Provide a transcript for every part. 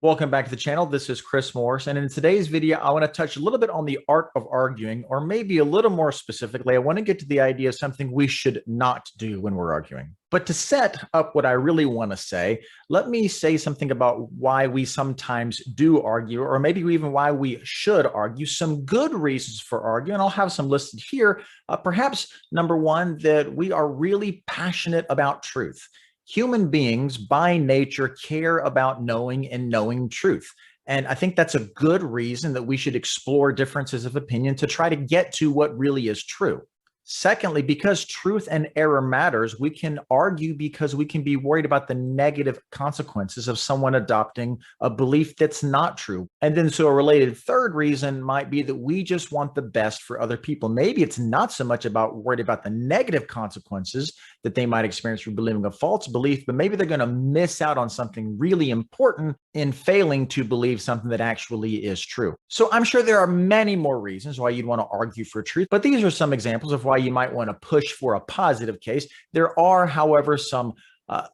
Welcome back to the channel. This is Chris Morris, and in today's video, I want to touch a little bit on the art of arguing, or maybe a little more specifically, I want to get to the idea of something we should not do when we're arguing. But to set up what I really want to say, let me say something about why we sometimes do argue, or maybe even why we should argue, some good reasons for arguing. I'll have some listed here. Perhaps number one, that we are really passionate about truth. Human beings by nature care about knowing and knowing truth. And I think that's a good reason that we should explore differences of opinion to try to get to what really is true. Secondly, because truth and error matters, we can argue because we can be worried about the negative consequences of someone adopting a belief that's not true. And then so a related third reason might be that we just want the best for other people. Maybe it's not so much about worried about the negative consequences that they might experience from believing a false belief, but maybe they're going to miss out on something really important in failing to believe something that actually is true. So I'm sure there are many more reasons why you'd want to argue for truth, but these are some examples of why you might want to push for a positive case. There are, however, some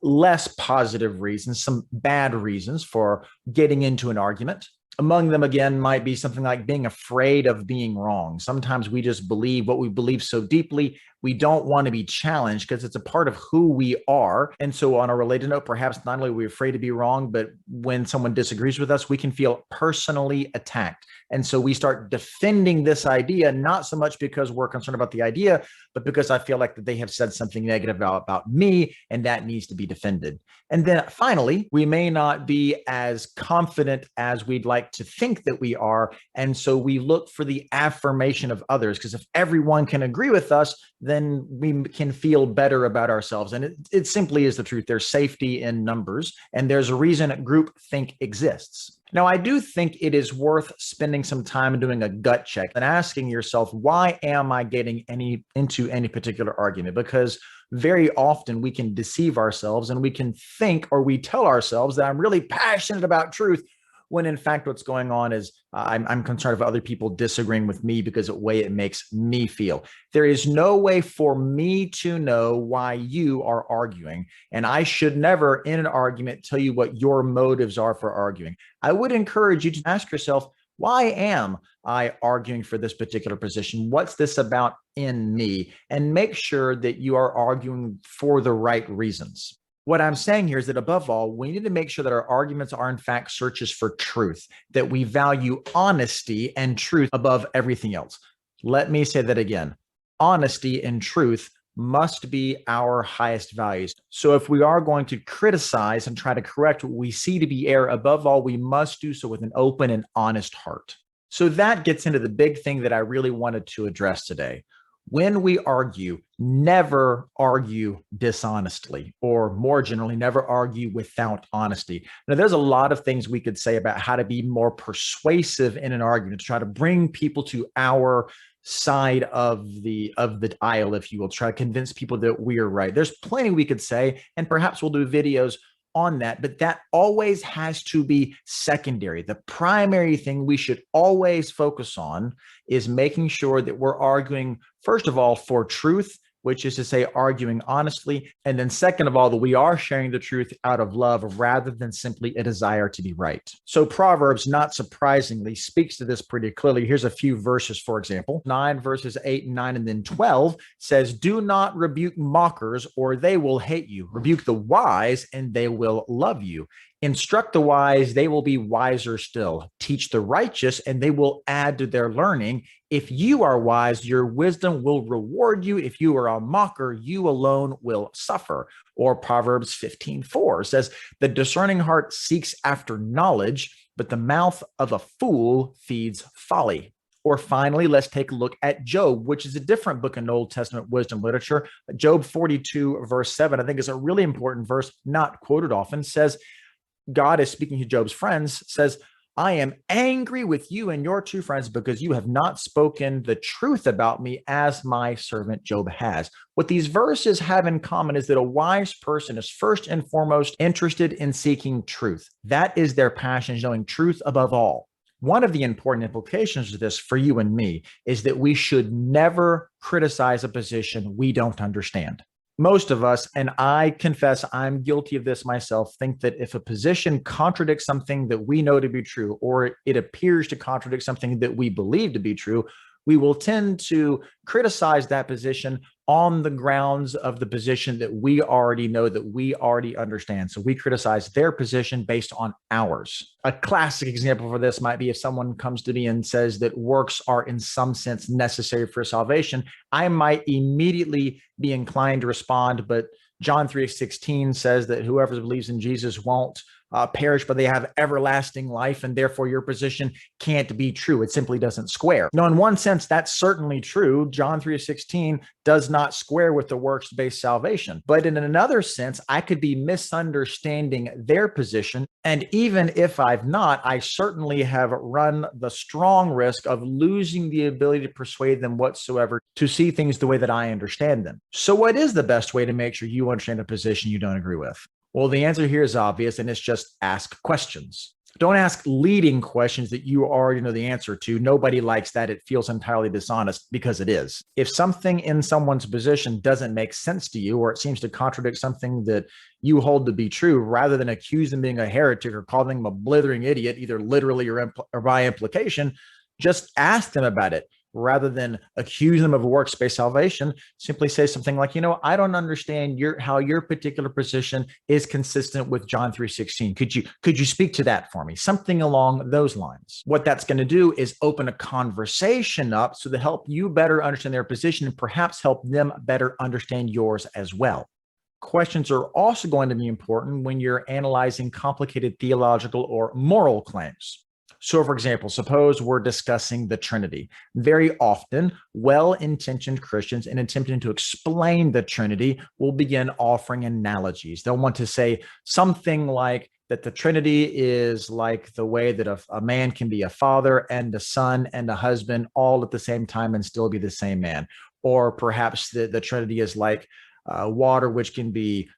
less positive reasons, some bad reasons for getting into an argument. Among them, again, might be something like being afraid of being wrong. Sometimes we just believe what we believe so deeply, we don't want to be challenged because it's a part of who we are. And so on a related note, perhaps not only are we afraid to be wrong, but when someone disagrees with us, we can feel personally attacked. And so we start defending this idea, not so much because we're concerned about the idea, but because I feel like that they have said something negative about me, and that needs to be defended. And then finally, we may not be as confident as we'd like to think that we are. And so we look for the affirmation of others, because if everyone can agree with us, then we can feel better about ourselves. And it simply is the truth. There's safety in numbers, and there's a reason groupthink exists. Now, I do think it is worth spending some time doing a gut check and asking yourself, why am I getting into any particular argument? Because very often we can deceive ourselves and we can think, or we tell ourselves that I'm really passionate about truth, when in fact what's going on is I'm concerned of other people disagreeing with me because of the way it makes me feel. There is no way for me to know why you are arguing, and I should never in an argument tell you what your motives are for arguing. I would encourage you to ask yourself, why am I arguing for this particular position? What's this about in me? And make sure that you are arguing for the right reasons. What I'm saying here is that above all, we need to make sure that our arguments are in fact searches for truth, that we value honesty and truth above everything else. Let me say that again. Honesty and truth must be our highest values. So if we are going to criticize and try to correct what we see to be error, above all, we must do so with an open and honest heart. So that gets into the big thing that I really wanted to address today. When we argue, never argue dishonestly, or more generally, never argue without honesty. Now, there's a lot of things we could say about how to be more persuasive in an argument, to try to bring people to our side of the aisle, if you will, try to convince people that we're right. There's plenty we could say, and perhaps we'll do videos on that, but that always has to be secondary. The primary thing we should always focus on is making sure that we're arguing, first of all, for truth, which is to say arguing honestly. And then second of all, that we are sharing the truth out of love rather than simply a desire to be right. So Proverbs, not surprisingly, speaks to this pretty clearly. Here's a few verses, for example. 9 verses 8 and 9 and then 12 says, do not rebuke mockers or they will hate you. Rebuke the wise and they will love you. Instruct the wise, they will be wiser still. Teach the righteous, and they will add to their learning. If you are wise, your wisdom will reward you. If you are a mocker, you alone will suffer. Or Proverbs 15:4 says, the discerning heart seeks after knowledge, but the mouth of a fool feeds folly. Or finally, let's take a look at Job, which is a different book in Old Testament wisdom literature. Job 42, verse 7, I think is a really important verse, not quoted often, says, God is speaking to Job's friends, says, I am angry with you and your two friends because you have not spoken the truth about me as my servant Job has. What these verses have in common is that a wise person is first and foremost interested in seeking truth. That is their passion, is knowing truth above all. One of the important implications of this for you and me is that we should never criticize a position we don't understand. Most of us, and I confess I'm guilty of this myself, think that if a position contradicts something that we know to be true, or it appears to contradict something that we believe to be true, we will tend to criticize that position on the grounds of the position that we already know, that we already understand. So we criticize their position based on ours. A classic example for this might be if someone comes to me and says that works are in some sense necessary for salvation, I might immediately be inclined to respond, but John 3:16 says that whoever believes in Jesus won't perish, but they have everlasting life, and therefore your position can't be true. It simply doesn't square. Now, in one sense, that's certainly true. John 3:16 does not square with the works-based salvation. But in another sense, I could be misunderstanding their position. And even if I've not, I certainly have run the strong risk of losing the ability to persuade them whatsoever to see things the way that I understand them. So what is the best way to make sure you understand a position you don't agree with? Well, the answer here is obvious, and it's just ask questions. Don't ask leading questions that you already know the answer to. Nobody likes that. It feels entirely dishonest because it is. If something in someone's position doesn't make sense to you, or it seems to contradict something that you hold to be true, rather than accuse them of being a heretic or calling them a blithering idiot, either literally or by implication, just ask them about it. Rather than accuse them of works-based salvation, simply say something like, I don't understand how your particular position is consistent with John 3:16. Could you speak to that for me? Something along those lines. What that's going to do is open a conversation up so to help you better understand their position and perhaps help them better understand yours as well. Questions are also going to be important when you're analyzing complicated theological or moral claims. So, for example, suppose we're discussing the Trinity. Very often, well-intentioned Christians, in attempting to explain the Trinity, will begin offering analogies. They'll want to say something like that the Trinity is like the way that a man can be a father and a son and a husband all at the same time and still be the same man. Or perhaps the Trinity is like water, which can be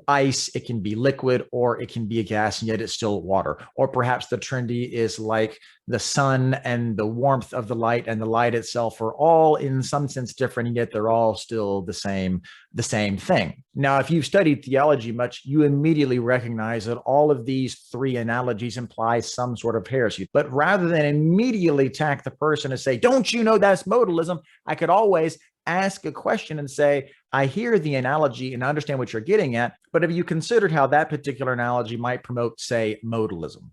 ice, it can be liquid, or it can be a gas, and yet it's still water. Or perhaps the Trinity is like the sun and the warmth of the light and the light itself are all in some sense different, and yet they're all still the same thing. Now, if you've studied theology much, you immediately recognize that all of these three analogies imply some sort of heresy. But rather than immediately attack the person and say, don't you know that's modalism, I could always ask a question and say, I hear the analogy and understand what you're getting at, but have you considered how that particular analogy might promote, say, modalism?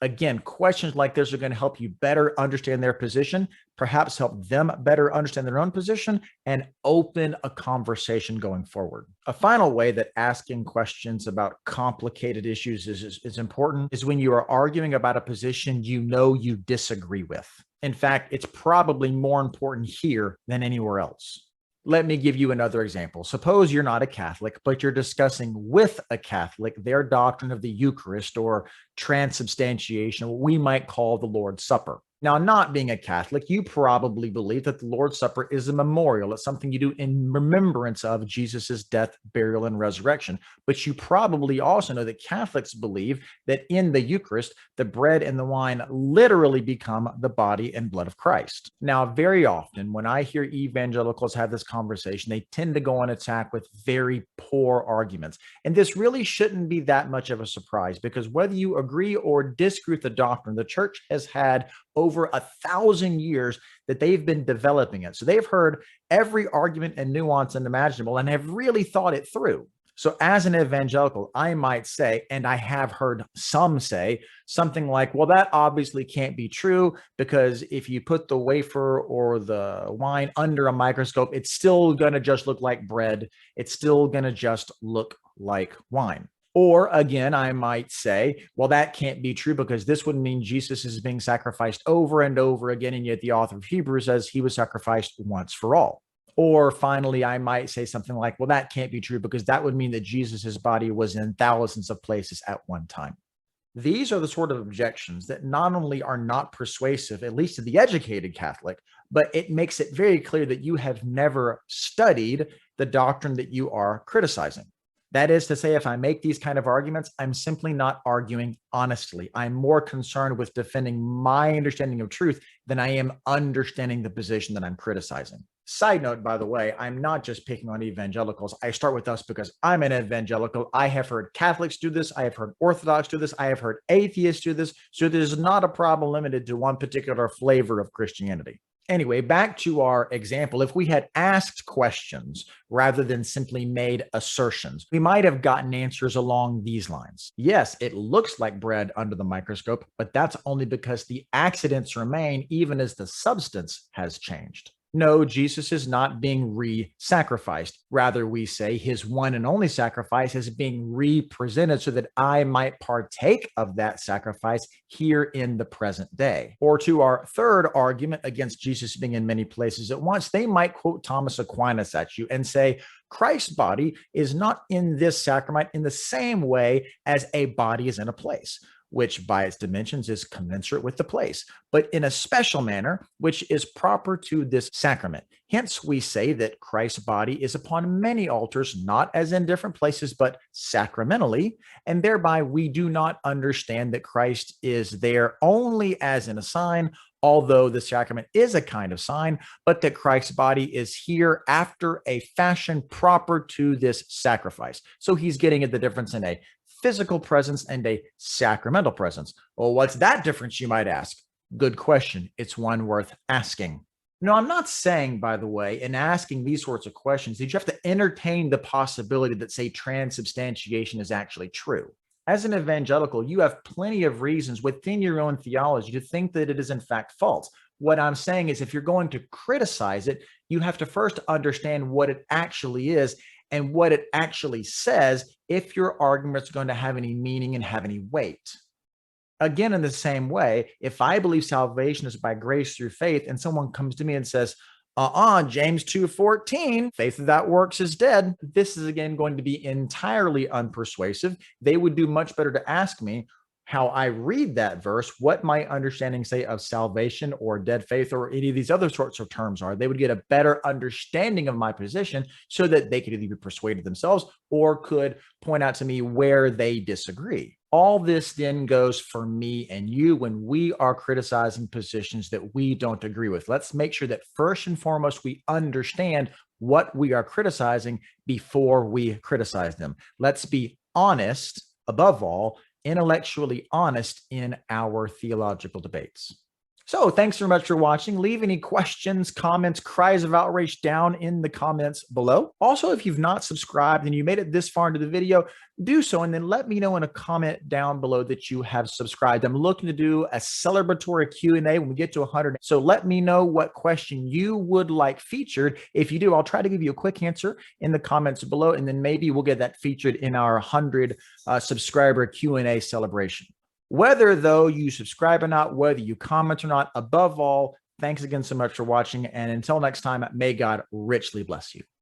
Again, questions like this are going to help you better understand their position, perhaps help them better understand their own position, and open a conversation going forward. A final way that asking questions about complicated issues is important is when you are arguing about a position you know you disagree with. In fact, it's probably more important here than anywhere else. Let me give you another example. Suppose you're not a Catholic, but you're discussing with a Catholic their doctrine of the Eucharist or transubstantiation, what we might call the Lord's Supper. Now, not being a Catholic, you probably believe that the Lord's Supper is a memorial. It's something you do in remembrance of Jesus's death, burial, and resurrection. But you probably also know that Catholics believe that in the Eucharist, the bread and the wine literally become the body and blood of Christ. Now, very often when I hear evangelicals have this conversation, they tend to go on attack with very poor arguments. And this really shouldn't be that much of a surprise, because whether you agree or disagree with the doctrine, the church has had over 1,000 years that they've been developing it. So they've heard every argument and nuance imaginable and have really thought it through. So as an evangelical, I might say, and I have heard some say, something like, well, that obviously can't be true, because if you put the wafer or the wine under a microscope, it's still going to just look like bread. It's still going to just look like wine. Or again, I might say, well, that can't be true, because this would mean Jesus is being sacrificed over and over again, and yet the author of Hebrews says he was sacrificed once for all. Or finally, I might say something like, well, that can't be true, because that would mean that Jesus's body was in thousands of places at one time. These are the sort of objections that not only are not persuasive, at least to the educated Catholic, but it makes it very clear that you have never studied the doctrine that you are criticizing. That is to say, if I make these kind of arguments, I'm simply not arguing honestly. I'm more concerned with defending my understanding of truth than I am understanding the position that I'm criticizing. Side note, by the way, I'm not just picking on evangelicals. I start with us because I'm an evangelical. I have heard Catholics do this. I have heard Orthodox do this. I have heard atheists do this. So there's not a problem limited to one particular flavor of Christianity. Anyway, back to our example. If we had asked questions rather than simply made assertions, we might have gotten answers along these lines. Yes, it looks like bread under the microscope, but that's only because the accidents remain even as the substance has changed. No, Jesus is not being re-sacrificed. Rather, we say his one and only sacrifice is being represented so that I might partake of that sacrifice here in the present day. Or to our third argument against Jesus being in many places at once, they might quote Thomas Aquinas at you and say, Christ's body is not in this sacrament in the same way as a body is in a place, which by its dimensions is commensurate with the place, but in a special manner, which is proper to this sacrament. Hence, we say that Christ's body is upon many altars, not as in different places, but sacramentally, and thereby we do not understand that Christ is there only as in a sign, although the sacrament is a kind of sign, but that Christ's body is here after a fashion proper to this sacrifice. So he's getting at the difference in a physical presence and a sacramental presence. Well, what's that difference, you might ask? Good question. It's one worth asking. No, I'm not saying, by the way, in asking these sorts of questions, that you have to entertain the possibility that, say, transubstantiation is actually true. As an evangelical, you have plenty of reasons within your own theology to think that it is in fact false. What I'm saying is if you're going to criticize it, you have to first understand what it actually is and what it actually says if your argument is going to have any meaning and have any weight. Again, in the same way, if I believe salvation is by grace through faith and someone comes to me and says, James 2:14, faith without works is dead, this is again going to be entirely unpersuasive. They would do much better to ask me how I read that verse, what my understanding, say, of salvation or dead faith or any of these other sorts of terms are. They would get a better understanding of my position so that they could either be persuaded themselves or could point out to me where they disagree. All this then goes for me and you when we are criticizing positions that we don't agree with. Let's make sure that first and foremost, we understand what we are criticizing before we criticize them. Let's be honest, above all, intellectually honest in our theological debates. So thanks very much for watching. Leave any questions, comments, cries of outrage down in the comments below. Also, if you've not subscribed and you made it this far into the video, do so and then let me know in a comment down below that you have subscribed. I'm looking to do a celebratory Q&A when we get to 100. So let me know what question you would like featured. If you do, I'll try to give you a quick answer in the comments below, and then maybe we'll get that featured in our 100 subscriber Q&A celebration. Whether, though, you subscribe or not, whether you comment or not, above all, thanks again so much for watching. And until next time, may God richly bless you.